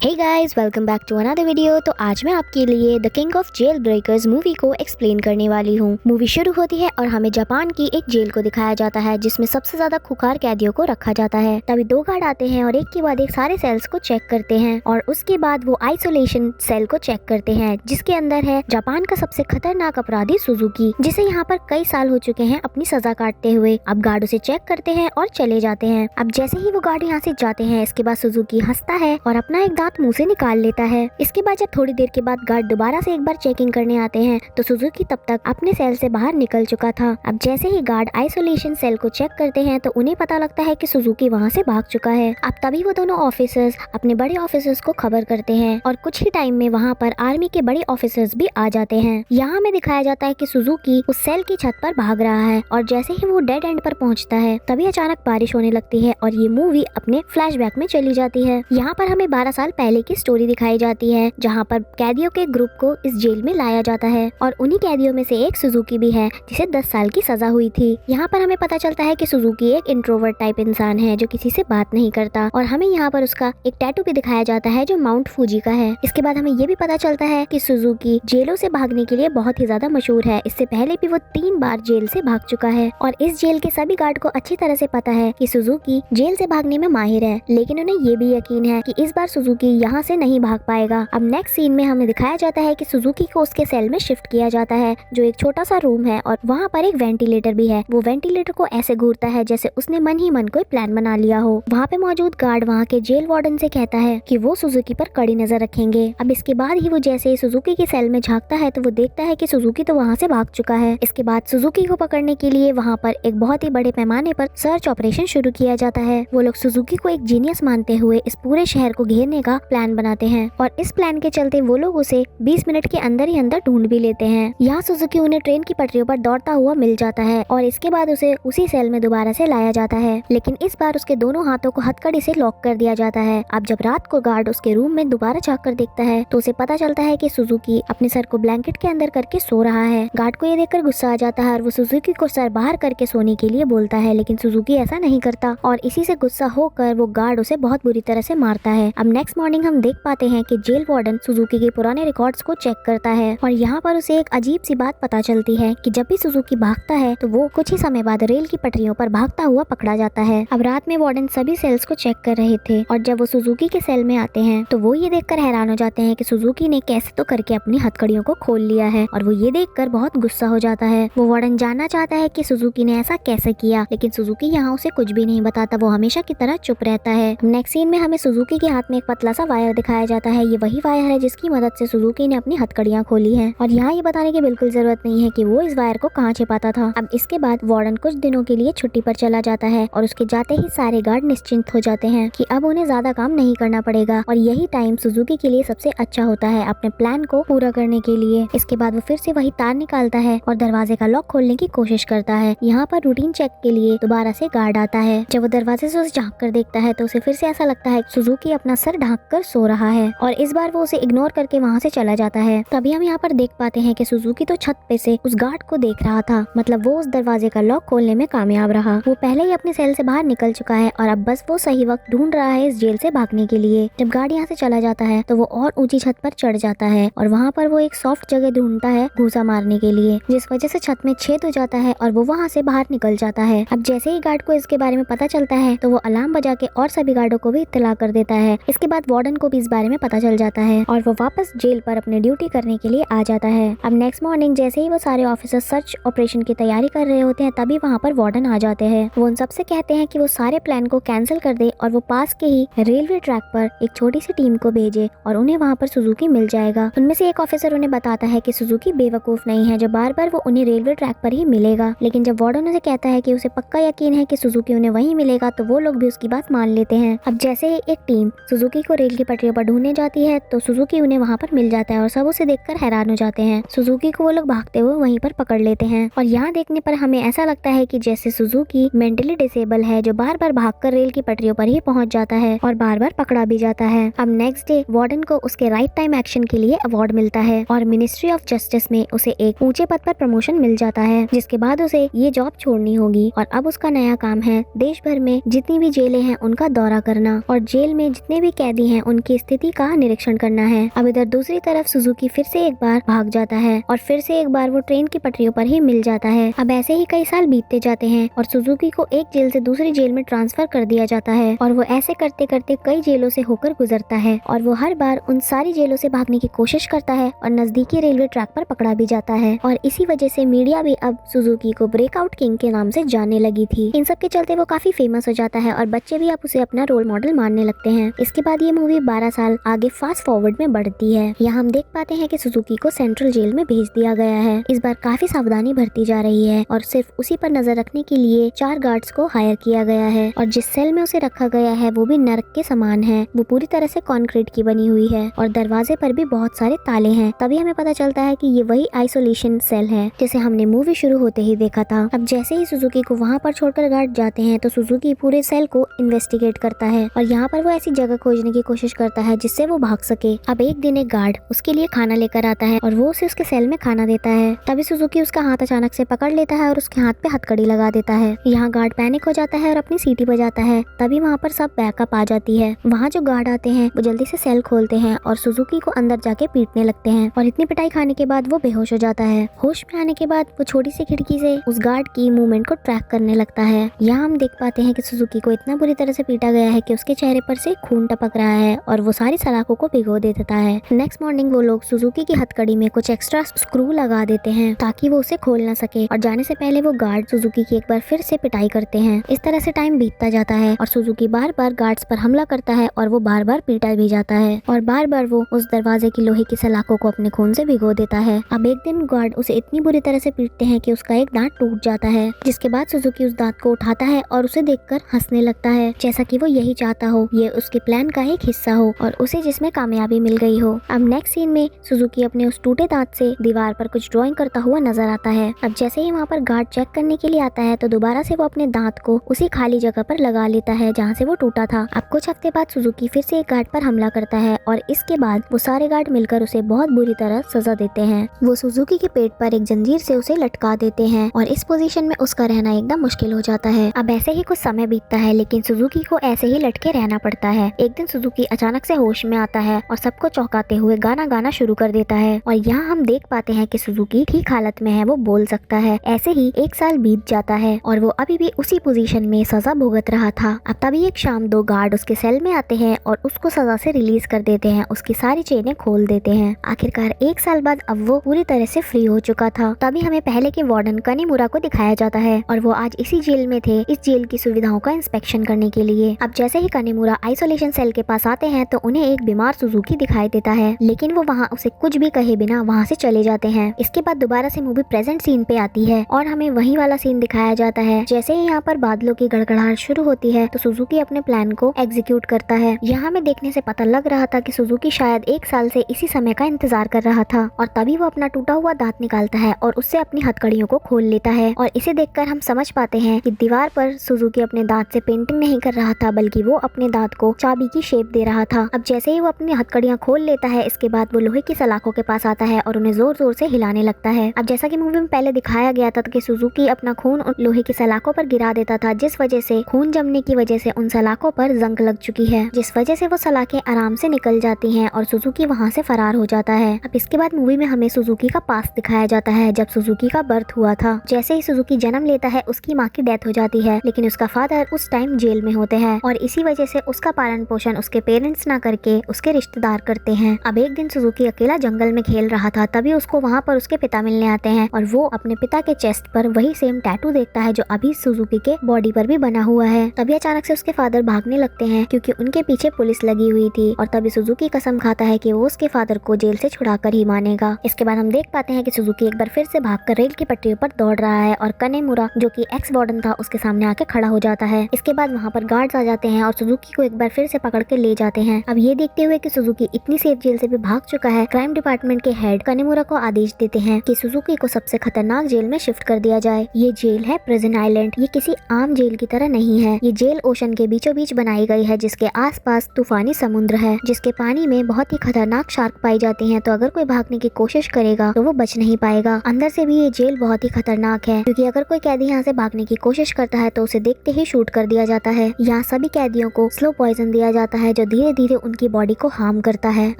Hey guys, welcome back to another video. तो आज मैं आपके लिए the king of jail breakers movie को एक्सप्लेन करने वाली हूँ। मूवी शुरू होती है और हमें जापान की एक जेल को दिखाया जाता है जिसमें सबसे ज्यादा खुखार कैदियों को रखा जाता है। तभी दो गार्ड आते हैं और एक के बाद एक सारे सेल्स को चेक करते हैं और उसके बाद वो आइसोलेशन सेल को चेक करते हैं जिसके अंदर है जापान का सबसे खतरनाक अपराधी सुजुकी, जिसे यहाँ पर कई साल हो चुके हैं अपनी सजा काटते हुए। अब गार्ड उसे चेक करते हैं और चले जाते हैं। अब जैसे ही वो गार्ड यहाँ से जाते हैं, इसके बाद सुजुकी हंसता है और अपना एक मुंह से निकाल लेता है। इसके बाद जब थोड़ी देर के बाद गार्ड दोबारा से एक बार चेकिंग करने आते हैं तो सुजुकी तब तक अपने सेल से बाहर निकल चुका था। अब जैसे ही गार्ड आइसोलेशन सेल को चेक करते हैं तो उन्हें पता लगता है कि सुजुकी वहां से भाग चुका है। अब तभी वो दोनों ऑफिसर्स अपने बड़े ऑफिसर्स को खबर करते हैं और कुछ ही टाइम में वहाँ पर आर्मी के बड़े ऑफिसर्स भी आ जाते हैं। यहाँ हमें दिखाया जाता है कि सुजुकी उस सेल की छत पर भाग रहा है और जैसे ही वो डेड एंड पर पहुँचता है तभी अचानक बारिश होने लगती है और ये मूवी अपने फ्लैशबैक में चली जाती है। यहाँ पर हमें 12 साल पहले की स्टोरी दिखाई जाती है जहाँ पर कैदियों के ग्रुप को इस जेल में लाया जाता है और उन्हीं कैदियों में से एक सुजुकी भी है जिसे 10 साल की सजा हुई थी। यहाँ पर हमें पता चलता है कि सुजुकी एक इंट्रोवर्ट टाइप इंसान है जो किसी से बात नहीं करता और हमें यहाँ पर उसका एक टैटू भी दिखाया जाता है जो माउंट फूजी का है। इसके बाद हमें ये भी पता चलता है कि सुजुकी जेलों से भागने के लिए बहुत ही ज्यादा मशहूर है। इससे पहले भी वो 3 बार जेल से भाग चुका है और इस जेल के सभी गार्ड को अच्छी तरह से पता है कि सुजुकी जेल से भागने में माहिर है, लेकिन उन्हें ये भी यकीन है कि इस बार सुजुकी यहाँ से नहीं भाग पाएगा। अब नेक्स्ट सीन में हमें दिखाया जाता है कि सुजुकी को उसके सेल में शिफ्ट किया जाता है जो एक छोटा सा रूम है और वहाँ पर एक वेंटिलेटर भी है। वो वेंटिलेटर को ऐसे घूरता है जैसे उसने मन ही मन कोई प्लान बना लिया हो। वहाँ पे मौजूद गार्ड वहाँ के जेल वार्डन से कहता है कि वो सुजुकी पर कड़ी नजर रखेंगे। अब इसके बाद ही वो जैसे सुजुकी के सेल में झांकता है तो वो देखता है कि सुजुकी तो वहाँ से भाग चुका है। इसके बाद सुजुकी को पकड़ने के लिए वहाँ पर एक बहुत ही बड़े पैमाने पर सर्च ऑपरेशन शुरू किया जाता है। वो लोग सुजुकी को एक जीनियस मानते हुए इस पूरे शहर को घेरने का प्लान बनाते हैं और इस प्लान के चलते वो लोग उसे 20 मिनट के अंदर ही अंदर ढूंढ भी लेते हैं। यहाँ सुजुकी उन्हें ट्रेन की पटरियों पर दौड़ता हुआ मिल जाता है और इसके बाद उसे उसी सेल में दोबारा से लाया जाता है, लेकिन इस बार उसके दोनों हाथों को हथकड़ी से लॉक कर दिया जाता है। अब जब रात को गार्ड उसके रूम में दोबारा झाँक कर देखता है तो उसे पता चलता है कि सुजुकी अपने सर को ब्लैंकेट के अंदर करके सो रहा है। गार्ड को ये देखकर गुस्सा आ जाता है और वो सुजुकी को सर बाहर करके सोने के लिए बोलता है, लेकिन सुजुकी ऐसा नहीं करता और इसी से गुस्सा होकर वो गार्ड उसे बहुत बुरी तरह से मारता है। अब नेक्स्ट मॉर्निंग हम देख पाते हैं कि जेल वार्डन सुजुकी के पुराने रिकॉर्ड्स को चेक करता है और यहाँ पर उसे एक अजीब सी बात पता चलती है कि जब भी सुजुकी भागता है तो वो कुछ ही समय बाद रेल की पटरियों पर भागता हुआ पकड़ा जाता है। अब रात में वार्डन सभी सेल्स को चेक कर रहे थे और जब वो सुजुकी के सेल में आते हैं तो वो ये देखकर हैरान हो जाते हैं कि सुजुकी ने कैसे तो करके अपनी हथकड़ियों को खोल लिया है और वो ये देखकर बहुत गुस्सा हो जाता है। वो वार्डन जानना चाहता है कि सुजुकी ने ऐसा कैसे किया, लेकिन सुजुकी यहाँ उसे कुछ भी नहीं बताता। वो हमेशा की तरह चुप रहता है। नेक्स्ट सीन में हमें सुजुकी के हाथ में एक पतला सा वायर दिखाया जाता है। ये वही वायर है जिसकी मदद से सुजुकी ने अपनी हथकड़ियां खोली हैं और यहाँ ये बताने की बिल्कुल जरूरत नहीं है कि वो इस वायर को कहाँ छिपाता था। अब इसके बाद वार्डन कुछ दिनों के लिए छुट्टी पर चला जाता है और उसके जाते ही सारे गार्ड निश्चिंत हो जाते हैं कि अब उन्हें ज्यादा काम नहीं करना पड़ेगा और यही टाइम सुजुकी के लिए सबसे अच्छा होता है अपने प्लान को पूरा करने के लिए। इसके बाद वो फिर से वही तार निकालता है और दरवाजे का लॉक खोलने की कोशिश करता है। यहाँ पर रूटीन चेक के लिए दोबारा से गार्ड आता है। जब वो दरवाजे से उसे झाँक कर देखता है तो उसे फिर से ऐसा लगता है सुजुकी अपना सर ढक कर सो रहा है और इस बार वो उसे इग्नोर करके वहाँ से चला जाता है। तभी हम यहाँ पर देख पाते हैं कि सुजुकी तो छत पे से उस गार्ड को देख रहा था, मतलब वो उस दरवाजे का लॉक खोलने में कामयाब रहा। वो पहले ही अपने सेल से बाहर निकल चुका है और अब बस वो सही वक्त ढूंढ रहा है इस जेल से भागने के लिए। जब गार्ड यहाँ से चला जाता है तो वो और ऊंची छत पर चढ़ जाता है और वहाँ पर वो एक सॉफ्ट जगह ढूंढता है घूसा मारने के लिए, जिस वजह से छत में छेद हो जाता है और वो वहाँ से बाहर निकल जाता है। अब जैसे ही गार्ड को इसके बारे में पता चलता है तो वो अलार्म बजा के और सभी गार्डों को भी इत्तला कर देता है। इसके बाद वार्डन को भी इस बारे में पता चल जाता है और वो वापस जेल पर अपनी ड्यूटी करने के लिए आ जाता है। अब नेक्स्ट मॉर्निंग जैसे ही वो सारे ऑफिसर सर्च ऑपरेशन की तैयारी कर रहे होते हैं तभी वहाँ पर वार्डन आ जाते हैं। वो उन सबसे कहते हैं कि वो सारे प्लान को कैंसिल कर दे और वो पास के ही रेलवे ट्रैक पर एक छोटी सी टीम को भेजे और उन्हें वहाँ पर सुजुकी मिल जाएगा। उनमें से एक ऑफिसर उन्हें बताता है कि सुजुकी बेवकूफ नहीं है जो बार बार वो उन्हें रेलवे ट्रैक पर ही मिलेगा, लेकिन जब वार्डन उसे कहता है कि उसे पक्का यकीन है कि सुजुकी उन्हें वहीं मिलेगा तो वो लोग भी उसकी बात मान लेते हैं। अब जैसे ही एक टीम सुजुकी को रेल की पटरियों पर ढूंढने जाती है तो सुजुकी उन्हें वहाँ पर मिल जाता है और सब उसे देखकर हैरान हो जाते हैं। सुजुकी को वो लोग भागते हुए वहीं पर पकड़ लेते हैं और यहाँ देखने पर हमें ऐसा लगता है कि जैसे सुजुकी मेंटली डिसेबल है जो बार बार भागकर रेल की पटरियों पर ही पहुंच जाता है और बार बार पकड़ा भी जाता है। अब नेक्स्ट डे वार्डन को उसके राइट टाइम एक्शन के लिए अवार्ड मिलता है और मिनिस्ट्री ऑफ जस्टिस में उसे एक ऊंचे पद पर प्रमोशन मिल जाता है, जिसके बाद उसे ये जॉब छोड़नी होगी और अब उसका नया काम है देश भर में जितनी भी जेलें हैं उनका दौरा करना और जेल में जितने भी कैदी हैं उनकी स्थिति का निरीक्षण करना है। अब इधर दूसरी तरफ सुजुकी फिर से एक बार भाग जाता है और फिर से एक बार वो ट्रेन की पटरियों पर ही मिल जाता है। अब ऐसे ही कई साल बीतते जाते हैं और सुजुकी को एक जेल से दूसरी जेल में ट्रांसफर कर दिया जाता है और वो ऐसे करते करते कई जेलों से होकर गुजरता है और वो हर बार उन सारी जेलों से भागने की कोशिश करता है और नजदीकी रेलवे ट्रैक पर पकड़ा भी जाता है। और इसी वजह से मीडिया भी अब सुजुकी को ब्रेकआउट किंग के नाम से जानने लगी थी। इन सब के चलते वो काफी फेमस हो जाता है और बच्चे भी अब उसे अपना रोल मॉडल मानने लगते हैं। इसके बाद ये मूवी 12 साल आगे फास्ट फॉरवर्ड में बढ़ती है। यहाँ हम देख पाते हैं कि सुजुकी को सेंट्रल जेल में भेज दिया गया है। इस बार काफी सावधानी बरती जा रही है और सिर्फ उसी पर नजर रखने के लिए 4 गार्ड्स को हायर किया गया है और जिस सेल में उसे रखा गया है वो भी नरक के समान है। वो पूरी तरह से कंक्रीट की बनी हुई है और दरवाजे पर भी बहुत सारे ताले हैं। तभी हमें पता चलता है कि ये वही आइसोलेशन सेल है जिसे हमने मूवी शुरू होते ही देखा था। अब जैसे ही सुजुकी को वहाँ पर छोड़कर गार्ड जाते हैं तो सुजुकी पूरे सेल को इन्वेस्टिगेट करता है और यहाँ पर वो ऐसी जगह खोजने की कोशिश करता है जिससे वो भाग सके। अब एक दिन एक गार्ड उसके लिए खाना लेकर आता है और वो उसे उसके सेल में खाना देता है। तभी सुजुकी उसका हाथ अचानक से पकड़ लेता है और उसके हाथ पे हथकड़ी लगा देता है। यहाँ गार्ड पैनिक हो जाता है और अपनी सीटी बजाता है। तभी वहाँ पर सब बैकअप आ जाती है। वहाँ जो गार्ड आते हैं वो जल्दी से सेल खोलते हैं और सुजुकी को अंदर जाके पीटने लगते हैं और इतनी पिटाई खाने के बाद वो बेहोश हो जाता है। होश में आने के बाद वो छोटी सी खिड़की से उस गार्ड की मूवमेंट को ट्रैक करने लगता है। यहाँ हम देख पाते हैं कि सुजुकी को इतना बुरी तरह से पीटा गया है कि उसके चेहरे पर से खून टपक रहा है और वो सारी सलाखों को भिगो देता है। नेक्स्ट मॉर्निंग वो लोग सुजुकी की हथकड़ी में कुछ एक्स्ट्रा स्क्रू लगा देते हैं ताकि वो उसे खोल ना सके और जाने से पहले वो गार्ड सुजुकी की एक बार फिर से पिटाई करते हैं। इस तरह से टाइम बीतता जाता है और सुजुकी बार बार गार्ड्स पर हमला करता है और वो बार बार पीटा भी जाता है और बार बार वो उस दरवाजे की लोहे की सलाखों को अपने खून से भिगो देता है। अब एक दिन गार्ड उसे इतनी बुरी तरह से पीटते हैं कि उसका एक दांत टूट जाता है, जिसके बाद सुजुकी उस दांत को उठाता है और उसे देखकर हंसने लगता है जैसा कि वो यही चाहता हो, ये उसके प्लान का एक हिस्सा हो और उसे जिसमें कामयाबी मिल गई हो। अब नेक्स्ट सीन में सुजुकी अपने उस टूटे दांत से दीवार पर कुछ ड्राइंग करता हुआ नजर आता है। अब जैसे ही वहाँ पर गार्ड चेक करने के लिए आता है तो दोबारा से वो अपने दांत को उसी खाली जगह पर लगा लेता है जहाँ से वो टूटा था। अब कुछ हफ्ते बाद सुजुकी फिर से एक गार्ड पर हमला करता है और इसके बाद वो सारे गार्ड मिलकर उसे बहुत बुरी तरह सजा देते हैं। वो सुजुकी के पेट पर एक जंजीर से उसे लटका देते हैं और इस पोजीशन में उसका रहना एकदम मुश्किल हो जाता है। अब ऐसे ही कुछ समय बीतता है लेकिन सुजुकी को ऐसे ही लटके रहना पड़ता है। एक दिन सुजुकी अचानक से होश में आता है और सबको चौंकाते हुए गाना गाना शुरू कर देता है और यहाँ हम देख पाते हैं कि सुजुकी ठीक हालत में है, वो बोल सकता है। ऐसे ही 1 साल बीत जाता है और वो अभी भी उसी पोजीशन में सजा भुगत रहा था। अब तभी एक शाम 2 गार्ड उसके सेल में आते हैं और उसको सजा से रिलीज कर देते हैं, उसकी सारी चेनें खोल देते हैं। आखिरकार 1 साल बाद अब वो पूरी तरह से फ्री हो चुका था। तभी हमें पहले के वार्डन कनेमुरा को दिखाया जाता है और वो आज इसी जेल में थे, इस जेल की सुविधाओं का इंस्पेक्शन करने के लिए। अब जैसे ही कनेमुरा आइसोलेशन सेल के पास आते हैं तो उन्हें एक बीमार सुजुकी दिखाई देता है, लेकिन वो वहाँ उसे कुछ भी कहे बिना वहाँ से चले जाते हैं। इसके बाद दोबारा से मूवी प्रेजेंट सीन पे आती है और हमें वही वाला सीन दिखाया जाता है। जैसे ही यहाँ पर बादलों की गड़गड़ाहट शुरू होती है तो सुजुकी अपने प्लान को एग्जीक्यूट करता है। यहाँ हमें देखने से पता लग रहा था कि सुजुकी शायद 1 साल से इसी समय का इंतजार कर रहा था और तभी वो अपना टूटा हुआ दांत निकालता है और उससे अपनी हथकड़ियों को खोल लेता है और इसे देखकर हम समझ पाते हैं कि दीवार पर सुजुकी अपने दांत से पेंटिंग नहीं कर रहा था बल्कि वो अपने दांत को चाबी की शेप दे रहा था। अब जैसे ही वो अपनी हथकड़ियां खोल लेता है इसके बाद वो लोहे की सलाखों के पास आता है और उन्हें जोर जोर से हिलाने लगता है। अब जैसा कि मूवी में पहले दिखाया गया था कि सुजुकी अपना खून उन लोहे की सलाखों पर गिरा देता था, जिस वजह से खून जमने की वजह से उन सलाखों पर जंग लग चुकी है, जिस वजह से वो सलाखें आराम से निकल जाती हैं और सुजुकी वहाँ से फरार हो जाता है। अब इसके बाद मूवी में हमें सुजुकी का पास्ट दिखाया जाता है जब सुजुकी का बर्थ हुआ था। जैसे ही सुजुकी जन्म लेता है उसकी माँ की डेथ हो जाती है, लेकिन उसका फादर उस टाइम जेल में होते हैं और इसी वजह से उसका पालन पोषण उसके पेरेंट्स ना करके उसके रिश्तेदार करते हैं। अब एक दिन सुजुकी अकेला जंगल में खेल रहा था, तभी उसको वहाँ पर उसके पिता मिलने आते हैं और वो अपने पिता के चेस्ट पर वही सेम टैटू देखता है जो अभी सुजुकी के बॉडी पर भी बना हुआ है। तभी अचानक से उसके फादर भागने लगते हैं क्योंकि उनके पीछे पुलिस लगी हुई थी और तभी सुजुकी कसम खाता है कि वो उसके फादर को जेल से छुड़ाकर ही मानेगा। इसके बाद हम देख पाते हैं कि सुजुकी एक बार फिर से भागकर रेल की पटरियों पर दौड़ रहा है और कनेमुरा जो कि एक्स वार्डन था उसके सामने आके खड़ा हो जाता है। इसके बाद वहाँ पर गार्ड्स आ जाते हैं और सुजुकी को एक बार फिर से पकड़ के ले जाते हैं। अब ये देखते हुए कि सुजुकी इतनी सेफ जेल से भी भाग चुका है, क्राइम डिपार्टमेंट के हेड कनेमुरा को आदेश देते हैं कि सुजुकी को सबसे खतरनाक जेल में शिफ्ट कर दिया जाए। ये जेल है प्रिजन आइलैंड, ये किसी आम जेल की तरह नहीं है। ये जेल ओशन के बीचों बीच बनाई गई है जिसके आसपास तूफानी समुद्र है, जिसके पानी में बहुत ही खतरनाक शार्क पाई जाती हैं, तो अगर कोई भागने की कोशिश करेगा तो वो बच नहीं पाएगा। अंदर से भी ये जेल बहुत ही खतरनाक है क्योंकि अगर कोई कैदी यहाँ से भागने की कोशिश करता है तो उसे देखते ही शूट कर दिया जाता है। यहाँ सभी कैदियों को स्लो पॉइजन दिया जाता है जो धीरे धीरे उनकी बॉडी को हार्म करता है।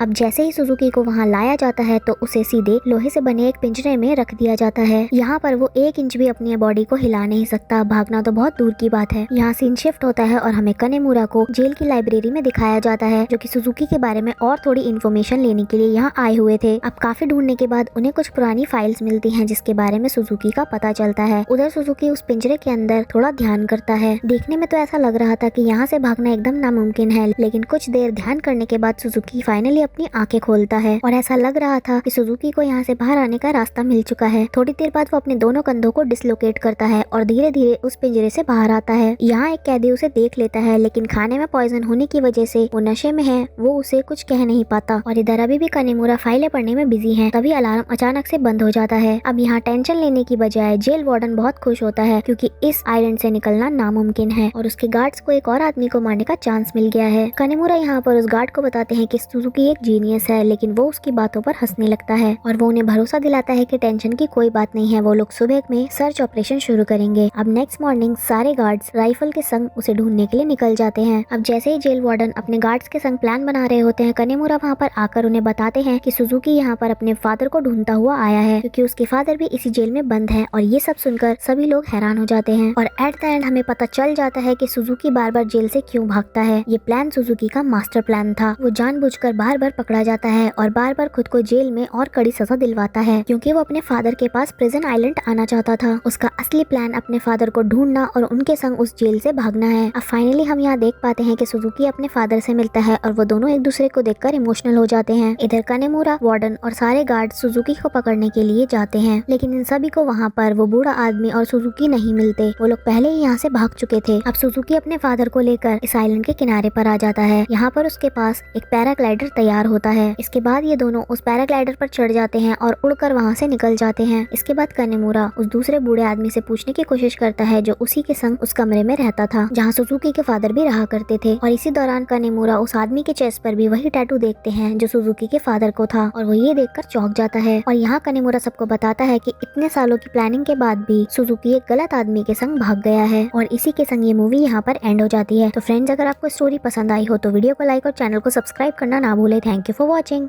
अब जैसे ही सुजुकी को वहाँ लाया जाता है तो उसे सीधे लोहे से बने एक पिंजरे में रख दिया जाता है। यहाँ पर वो 1 इंच भी अपनी बॉडी को हिला नहीं सकता, भागना तो बहुत दूर की बात है। यहाँ सीन शिफ्ट होता है और हमें कनेमुरा को जेल की लाइब्रेरी में दिखाया जाता है, जो कि सुजुकी के बारे में और थोड़ी इन्फॉर्मेशन लेने के लिए यहाँ आए हुए थे। अब काफी ढूंढने के बाद उन्हें कुछ पुरानी फाइल्स मिलती हैं जिसके बारे में सुजुकी का पता चलता है। उधर सुजुकी उस पिंजरे के अंदर थोड़ा ध्यान करता है। देखने में तो ऐसा लग रहा था कि यहाँ से भागना एकदम नामुमकिन है, लेकिन कुछ देर ध्यान करने के बाद सुजुकी फाइनली अपनी आंखें खोलता है और ऐसा लग रहा था कि सुजुकी को यहाँ से बाहर आने का रास्ता मिल चुका है। थोड़ी देर बाद वो अपने दोनों कंधों को डिसलोकेट करता है और धीरे धीरे उस पिंजरे से बाहर आता है। यहाँ एक कैदी उसे देख लेता है, लेकिन खाने में पॉइजन होने की वजह से वो नशे में है, वो उसे कुछ कह नहीं पाता। और इधर अभी भी कनेमुरा फाइलें पढ़ने में बिजी है। तभी अलार्म अचानक से बंद हो जाता है। अब यहाँ टेंशन लेने की बजाय जेल वार्डन बहुत खुश होता है, क्योंकि इस आइलैंड से निकलना नामुमकिन है और उसके गार्ड्स को एक और आदमी को मारने का चांस मिल गया है। कनेमुरा यहाँ पर उस गार्ड को बताते हैं कि सुजुकी एक जीनियस है, लेकिन वो उसकी बातों पर हंसने लगता है और वो उन्हें भरोसा दिलाता है कि टेंशन की कोई बात नहीं है, वो लोग सुबह में सर्च ऑपरेशन शुरू करेंगे। अब नेक्स्ट मॉर्निंग सारे गार्ड्स राइफल के संग उसे ढूंढने के लिए निकल जाते हैं। अब जैसे ही जेल वार्डन अपने गार्ड्स के संग प्लान बना रहे होते हैं, कनेमुरा वहाँ पर आकर उन्हें बताते हैं कि सुजुकी यहाँ पर अपने फादर को ढूंढता हुआ आया है, क्योंकि उसके फादर भी इसी जेल में बंद है। और ये सब सुनकर सभी लोग हैरान हो जाते हैं और एट द एंड हमें पता चल जाता है कि सुजुकी बार बार जेल से क्यों भागता है। ये प्लान सुजुकी का मास्टर प्लान था। वो जानबूझकर बार बार पकड़ा जाता है और बार बार खुद को जेल में और कड़ी सजा दिलवाता है, क्योंकि वो अपने फादर के पास प्रिजन आइलैंड आना चाहता था। उसका असली प्लान अपने फादर को ढूंढना और उनके संग उस जेल से भागना है। अब फाइनली हम यहाँ देख पाते हैं कि सुजुकी अपने फादर से मिलता है और वो दोनों एक दूसरे को देखकर इमोशनल हो जाते हैं। इधर कनेमुरा, वार्डन और सारे गार्ड सुजुकी को पकड़ने के लिए जाते हैं, लेकिन इन सभी को वहाँ पर वो बूढ़ा आदमी और सुजुकी नहीं मिलते। वो लोग पहले ही यहाँ से भाग चुके थे। अब सुजुकी अपने फादर को लेकर इस आइलैंड के किनारे पर आ जाता है। यहाँ पर उसके पास एक पैराग्लाइडर तैयार होता है। इसके बाद ये दोनों उस पैराग्लाइडर पर चढ़ जाते हैं और उड़कर वहाँ से निकल जाते हैं। इसके बाद कनेमुरा उस दूसरे बूढ़े आदमी से पूछने की कोशिश करता है जो उसी के संग उस कमरे में रहता था जहाँ सुजुकी के फादर भी रहा करते थे। और इसी दौरान कनेमुरा उस आदमी के चेस्ट पर भी वही टैटू देखते हैं जो सुजुकी के फादर को था और वो ये देखकर चौंक जाता है। और यहाँ कनेमुरा सबको बताता है कि इतने सालों की प्लानिंग के बाद भी सुजुकी एक गलत आदमी के संग भाग गया है। और इसी के संग ये मूवी यहाँ पर एंड हो जाती है। तो फ्रेंड्स, अगर आपको स्टोरी पसंद आई हो तो वीडियो को लाइक और चैनल को सब्सक्राइब करना ना भूले। Thank you for watching.